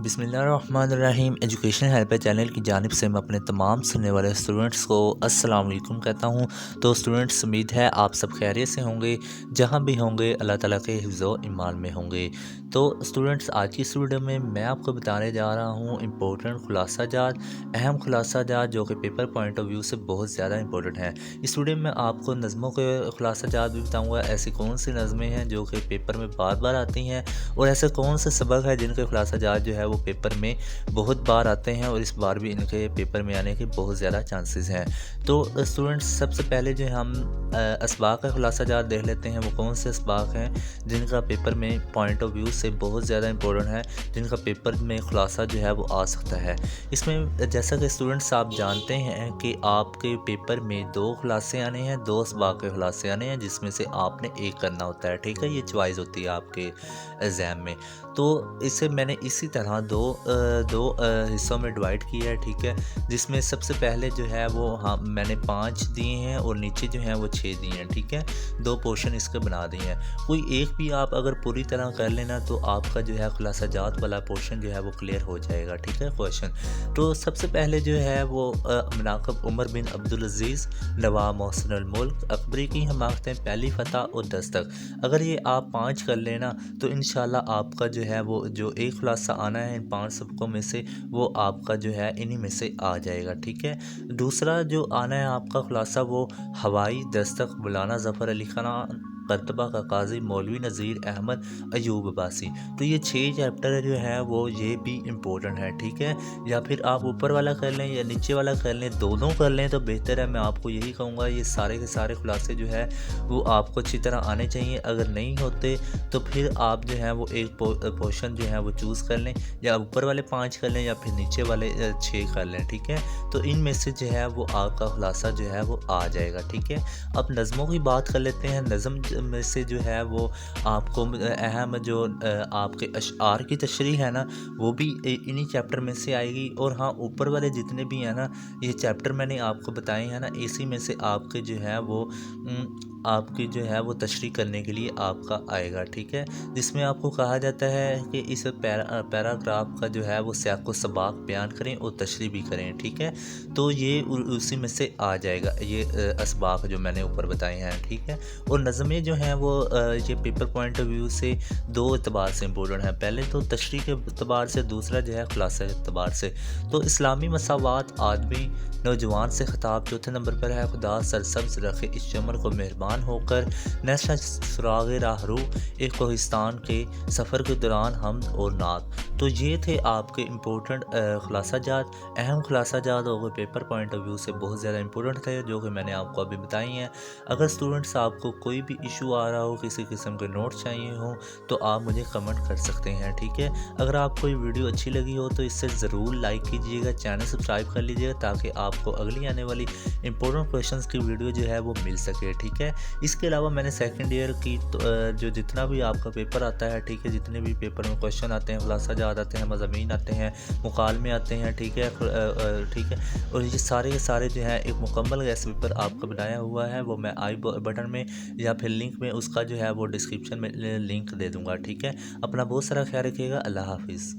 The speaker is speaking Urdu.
بسم اللہ الرحمن الرحیم۔ ایجوکیشن ہیلپ چینل کی جانب سے میں اپنے تمام سننے والے اسٹوڈنٹس کو السلام علیکم کہتا ہوں۔ تو اسٹوڈنٹس، امید ہے آپ سب خیریت سے ہوں گے، جہاں بھی ہوں گے اللہ تعالیٰ کے حفظ و ایمان میں ہوں گے۔ تو اسٹوڈنٹس، آج کی اس ویڈیو میں آپ کو بتانے جا رہا ہوں امپورٹنٹ خلاصہ جات، اہم خلاصہ جات جو کہ پیپر پوائنٹ آف ویو سے بہت زیادہ امپورٹنٹ ہیں۔ اس ویڈیو میں آپ کو نظموں کے خلاصہ جات بھی بتاؤں گا، ایسی کون سی نظمیں ہیں جو کہ پیپر میں بار بار آتی ہیں، اور ایسے کون سے سبق ہے جن کے خلاصہ جات جو ہے وہ پیپر میں بہت بار آتے ہیں، اور اس بار بھی ان کے پیپر میں آنے کے بہت زیادہ چانسز ہیں۔ تو اسٹوڈنٹس، سب سے پہلے جو ہم اسباق کا خلاصہ جات دیکھ لیتے ہیں، وہ کون سے اسباق ہیں جن کا پیپر میں پوائنٹ آف ویو سے بہت زیادہ امپورٹنٹ ہے، جن کا پیپر میں خلاصہ جو ہے وہ آ سکتا ہے۔ اس میں جیسا کہ اسٹوڈنٹس آپ جانتے ہیں کہ آپ کے پیپر میں 2 خلاصے آنے ہیں، 2 اسباق کے خلاصے آنے ہیں، جس میں سے آپ نے ایک کرنا ہوتا ہے، ٹھیک ہے؟ یہ چوائس ہوتی ہے آپ کے ایگزام میں۔ تو اسے میں نے اسی طرح دو حصوں میں ڈیوائڈ کیا ہے، ٹھیک ہے؟ جس میں سب سے پہلے جو ہے وہ میں نے 5 دیے ہیں، اور نیچے جو ہیں وہ 6 دیے ہیں، ٹھیک ہے؟ 2 پورشن اس کے بنا دیے ہیں۔ کوئی ایک بھی آپ اگر پوری طرح کر لینا تو آپ کا جو ہے خلاصہ جات والا پورشن جو ہے وہ کلیئر ہو جائے گا، ٹھیک ہے؟ کویشچن تو سب سے پہلے جو ہے وہ مناقب عمر بن عبدالعزیز نواب محسن الملک اکبری کی حماقتیں، پہلی فتح اور دستک۔ اگر یہ آپ 5 کر لینا تو انشاءاللہ آپ کا جو ہے وہ جو ایک خلاصہ آنا ہے ان 5 سبقوں میں سے، وہ آپ کا جو ہے انہی میں سے آ جائے گا، ٹھیک ہے؟ دوسرا جو آنا ہے آپ کا خلاصہ، وہ ہوائی دستک مولانا ظفر علی خان قرطبہ کا قاضی مولوی نذیر احمد ایوب عباسی۔ تو یہ 6 چیپٹر جو ہے وہ یہ بھی امپورٹنٹ ہے، ٹھیک ہے؟ یا پھر آپ اوپر والا کر لیں یا نیچے والا کر لیں، دونوں کر لیں تو بہتر ہے۔ میں آپ کو یہی کہوں گا، یہ سارے کے سارے خلاصے جو ہے وہ آپ کو اچھی طرح آنے چاہیے۔ اگر نہیں ہوتے تو پھر آپ جو ہے وہ ایک پورشن جو ہے وہ چوز کر لیں، یا اوپر والے 5 کر لیں یا پھر نیچے والے 6 کر لیں، ٹھیک ہے؟ تو ان میں سے جو ہے وہ آپ کا خلاصہ جو ہے وہ آ جائے گا، ٹھیک ہے؟ اب نظموں کی بات کر لیتے ہیں۔ نظم میں سے جو ہے وہ آپ کو اہم جو آپ کے اشعار کی تشریح ہے نا، وہ بھی انہی چیپٹر میں سے آئے گی۔ اور ہاں، اوپر والے جتنے بھی ہیں نا، یہ چیپٹر میں نے آپ کو بتائے ہیں نا، اسی میں سے آپ کے جو ہے وہ آپ کی جو ہے وہ تشریح کرنے کے لیے آپ کا آئے گا، ٹھیک ہے؟ جس میں آپ کو کہا جاتا ہے کہ اس پیراگراف کا جو ہے وہ سیاق و سباق بیان کریں اور تشریح بھی کریں، ٹھیک ہے؟ تو یہ اسی میں سے آ جائے گا، یہ اسباق جو میں نے اوپر بتائے ہیں، ٹھیک ہے؟ اور نظمیں جو ہیں وہ یہ پیپر پوائنٹ آف ویو سے 2 اعتبار سے امپورٹنٹ ہیں۔ پہلے تو تشریح کے اعتبار سے، دوسرا جو ہے خلاصہ کے اعتبار سے۔ تو اسلامی مساوات، آدمی نوجوان سے خطاب، چوتھے نمبر پر ہے خدا سرسبز رکھے اس چمن کو مہربان ہو کر، نشہ سراغ راہ رو ایک کوہستان کے سفر کے دوران حمد اور نعت۔ تو یہ تھے آپ کے امپورٹنٹ خلاصہ جات، اہم خلاصہ جات، اور پیپر پوائنٹ آف ویو سے بہت زیادہ امپورٹنٹ تھے، جو کہ میں نے آپ کو ابھی بتائی ہیں۔ اگر اسٹوڈنٹس آپ کو کوئی بھی ایشو آ رہا ہو، کسی قسم کے نوٹ چاہیے ہوں، تو آپ مجھے کمنٹ کر سکتے ہیں، ٹھیک ہے؟ اگر آپ کو یہ ویڈیو اچھی لگی ہو تو اس سے ضرور لائک کیجیے گا، چینل سبسکرائب کر لیجیے گا، تاکہ آپ کو اگلی آنے والی امپورٹنٹ کویشچنس کی ویڈیو جو ہے وہ مل سکے، ٹھیک ہے؟ اس کے علاوہ میں نے سیکنڈ ایئر کی جو جتنا بھی آپ کا پیپر آتا ہے، ٹھیک ہے، جتنے بھی پیپر میں کویشچن آتے ہیں، خلاصہ جات آتے ہیں، مضامین آتے ہیں، مکالمے آتے ہیں، ٹھیک ہے؟ ٹھیک ہے، اور یہ سارے کے سارے جو ہیں ایک مکمل گیس پیپر آپ کا بنایا ہوا ہے، وہ میں آئی بٹن میں یا پھر لنک میں اس کا جو ہے وہ ڈسکرپشن میں لنک دے دوں گا، ٹھیک ہے؟ اپنا بہت سارا خیال رکھیے گا۔ اللہ حافظ۔